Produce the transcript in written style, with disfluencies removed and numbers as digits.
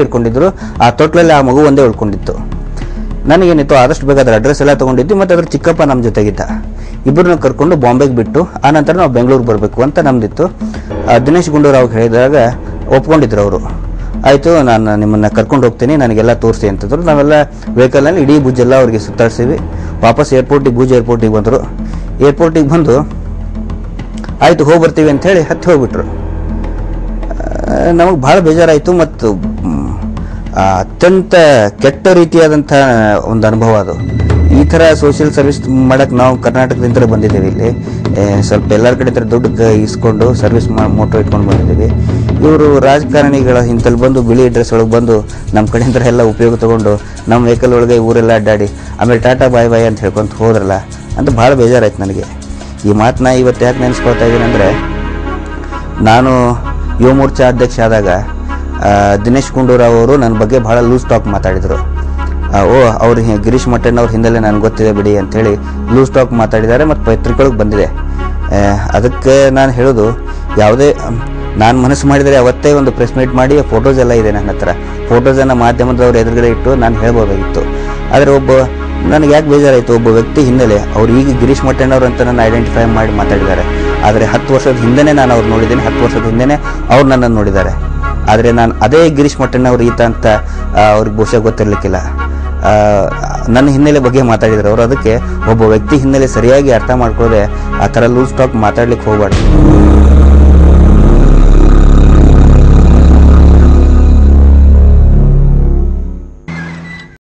ಇಟ್ಕೊಂಡಿದ್ರು. ಆ ತೊಟ್ಲಲ್ಲಿ ಆ ಮಗು ಒಂದೇ ಉಳ್ಕೊಂಡಿತ್ತು. ನನಗೇನಿತ್ತು ಆದಷ್ಟು ಬೇಗ ಅದರ ಅಡ್ರೆಸ್ ಎಲ್ಲ ತೊಗೊಂಡಿದ್ದು. ಮತ್ತು ಅದ್ರ ಚಿಕ್ಕಪ್ಪ ನಮ್ಮ ಜೊತೆಗಿದ್ದ. ಇಬ್ಬರನ್ನ ಕರ್ಕೊಂಡು ಬಾಂಬೆಗೆ ಬಿಟ್ಟು ಆ ನಂತರ ನಾವು ಬೆಂಗಳೂರಿಗೆ ಬರಬೇಕು ಅಂತ ನಮ್ದಿತ್ತು. ದಿನೇಶ್ ಗುಂಡೂರಾವ್ ಹೇಳಿದಾಗ ಒಪ್ಕೊಂಡಿದ್ರು ಅವರು. ಆಯಿತು, ನಾನು ನಿಮ್ಮನ್ನು ಕರ್ಕೊಂಡು ಹೋಗ್ತೀನಿ, ನನಗೆಲ್ಲ ತೋರಿಸಿ ಅಂತಂದ್ರು. ನಾವೆಲ್ಲ ವೆಹಿಕಲ್ನಲ್ಲಿ ಇಡೀ ಭುಜೆಲ್ಲ ಅವ್ರಿಗೆ ಸುತ್ತಾಡಿಸಿವಿ. ವಾಪಸ್ ಭುಜ್ ಏರ್ಪೋರ್ಟಿಗೆ ಬಂದರು. ಏರ್ಪೋರ್ಟಿಗೆ ಬಂದು ಆಯಿತು ಹೋಗಿ ಬರ್ತೀವಿ ಅಂಥೇಳಿ ಹತ್ತಿ ಹೋಗ್ಬಿಟ್ರು. ನಮಗೆ ಭಾಳ ಬೇಜಾರಾಯಿತು. ಮತ್ತು ಅತ್ಯಂತ ಕೆಟ್ಟ ರೀತಿಯಾದಂಥ ಒಂದು ಅನುಭವ ಅದು. ಈ ಥರ ಸೋಷಿಯಲ್ ಸರ್ವಿಸ್ ಮಾಡೋಕ್ಕೆ ನಾವು ಕರ್ನಾಟಕದಿಂದ ಬಂದಿದ್ದೇವೆ. ಇಲ್ಲಿ ಸ್ವಲ್ಪ ಎಲ್ಲರ ಕಡೆ ದುಡ್ಡು ಇಸ್ಕೊಂಡು ಸರ್ವಿಸ್ ಮೋಟೋ ಇಟ್ಕೊಂಡು ಬಂದಿದ್ದೀವಿ. ಇವರು ರಾಜಕಾರಣಿಗಳ ಇಂಥಲ್ಲಿ ಬಂದು ಬಿಳಿ ಡ್ರೆಸ್ ಒಳಗೆ ಬಂದು ನಮ್ಮ ಕಡೆಯಿಂದ ಎಲ್ಲ ಉಪಯೋಗ ತೊಗೊಂಡು ನಮ್ಮ ವೆಹಿಕಲ್ ಒಳಗೆ ಊರೆಲ್ಲ ಅಡ್ಡಾಡಿ ಆಮೇಲೆ ಟಾಟಾ ಬಾಯ್ ಬಾಯ್ ಅಂತ ಹೇಳ್ಕೊಂತ ಹೋದ್ರಲ್ಲ ಅಂತ ಭಾಳ ಬೇಜಾರಾಯ್ತು ನನಗೆ. ಈ ಮಾತನ್ನ ಇವತ್ತು ಯಾಕೆ ನೆನೆಸ್ಕೊಳ್ತಾ ಇದ್ದೀನಿ ಅಂದರೆ, ನಾನು ಯುವ ಮೋರ್ಚಾ ಅಧ್ಯಕ್ಷ ಆದಾಗ ದಿನೇಶ್ ಗುಂಡೂರಾವ್ ಅವರು ನನ್ನ ಬಗ್ಗೆ ಭಾಳ ಲೂಸ್ ಟಾಕ್ ಮಾತಾಡಿದರು. ಅವ್ರು ಗಿರೀಶ್ ಮಟ್ಟಣ್ಣ ಅವ್ರ ಹಿಂದೆಲ್ಲೇ ನನಗೆ ಗೊತ್ತಿದೆ ಬಿಡಿ ಅಂಥೇಳಿ ಲೂಸ್ ಟಾಕ್ ಮಾತಾಡಿದ್ದಾರೆ. ಮತ್ತು ಪತ್ರಿಕೆಗಳಿಗೆ ಬಂದಿದೆ. ಅದಕ್ಕೆ ನಾನು ಹೇಳೋದು, ಯಾವುದೇ ನಾನು ಮನಸ್ಸು ಮಾಡಿದರೆ ಅವತ್ತೇ ಒಂದು ಪ್ರೆಸ್ ಮೀಟ್ ಮಾಡಿ ಫೋಟೋಸ್ ಎಲ್ಲ ಇದೆ ನನ್ನ ಹತ್ರ. ಫೋಟೋಸನ್ನು ಮಾಧ್ಯಮದವ್ರ ಎದುರುಗಡೆ ಇಟ್ಟು ನಾನು ಹೇಳ್ಬೋದಾಗಿತ್ತು. ಆದರೆ ನನಗೆ ಯಾಕೆ ಬೇಜಾರಾಯಿತು, ಒಬ್ಬ ವ್ಯಕ್ತಿ ಹಿನ್ನೆಲೆ ಅವ್ರು ಈಗ ಗಿರೀಶ್ ಮಟ್ಟಣ್ಣವ್ರು ಅಂತ ನನ್ನ ಐಡೆಂಟಿಫೈ ಮಾಡಿ ಮಾತಾಡಿದ್ದಾರೆ. ಆದರೆ 10 ವರ್ಷದ ಹಿಂದೆನೇ ನಾನು ಅವ್ರು ನೋಡಿದ್ದೀನಿ. 10 ವರ್ಷದ ಹಿಂದೆನೇ ಅವ್ರು ನನ್ನನ್ನು ನೋಡಿದ್ದಾರೆ. ಆದರೆ ನಾನು ಅದೇ ಗಿರೀಶ್ ಮಟ್ಟಣ್ಣವ್ರು ಈತ ಅಂತ ಅವ್ರಿಗೆ ಬಹುಶಃ ಗೊತ್ತಿರಲಿಕ್ಕಿಲ್ಲ. ನನ್ನ ಹಿನ್ನೆಲೆ ಬಗ್ಗೆ ಮಾತಾಡಿದ್ರು ಅವರು. ಅದಕ್ಕೆ ಒಬ್ಬ ವ್ಯಕ್ತಿ ಹಿನ್ನೆಲೆ ಸರಿಯಾಗಿ ಅರ್ಥ ಮಾಡ್ಕೊಳ್ಳದೆ ಆ ಥರ ಲೂಸ್ ಟಾಕ್ ಮಾತಾಡ್ಲಿಕ್ಕೆ ಹೋಗಬಾರ್ದು.